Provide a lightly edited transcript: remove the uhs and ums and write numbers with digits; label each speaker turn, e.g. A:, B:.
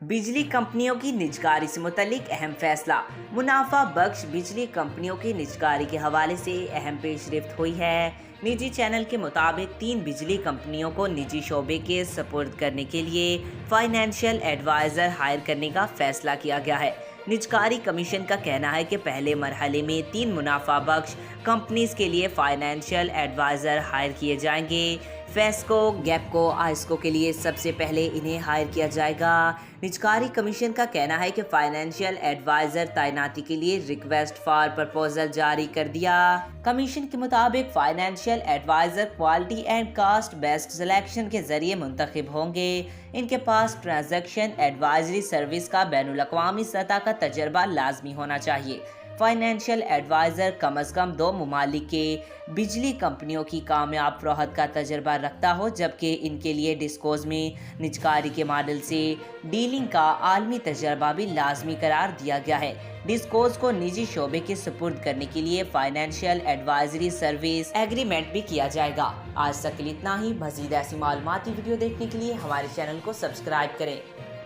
A: बिजली कंपनियों की निजकारी से मुतल्लिक अहम फैसला। मुनाफा बख्श बिजली कंपनियों की निजकारी के हवाले से अहम पेशरफ्त हुई है। निजी चैनल के मुताबिक 3 बिजली कंपनियों को निजी शोबे के सपुर्द करने के लिए फाइनेंशियल एडवाइज़र हायर करने का फैसला किया गया है। निजकारी कमीशन का कहना है कि पहले मरहले में 3 मुनाफा बख्श कंपनीज के लिए फाइनेंशियल एडवाइज़र हायर किए जाएंगे। फेस्को, गैपको, आइस्को के लिए सबसे पहले इन्हें हायर किया जाएगा। निजकारी कमीशन का कहना है कि फाइनेंशियल एडवाइज़र तैनाती के लिए रिक्वेस्ट फॉर प्रपोजल जारी कर दिया। कमीशन के मुताबिक financial adviser quality and cost based selection के जरिए मुंतखब होंगे। इनके पास ट्रांजैक्शन एडवाइजरी सर्विस का बैनुल-अक़वामी सतह का तजर्बा लाजमी होना चाहिए। फाइनेंशियल एडवाइज़र कम अज़ कम 2 ममालिक के बिजली कंपनियों की कामयाब फ़रोख्त का तजर्बा रखता हो, जबकि इनके लिए डिस्कोज में निजकारी के मॉडल से डीलिंग का आलमी तजर्बा भी लाजमी करार दिया गया है। डिस्कोज को निजी शोबे के सुपुर्द करने के लिए फाइनेंशियल एडवाइजरी सर्विस एग्रीमेंट भी किया जाएगा। आज तक इतना ही। मज़ीद ऐसी मालूमाती वीडियो देखने के लिए हमारे चैनल को सब्सक्राइब करें।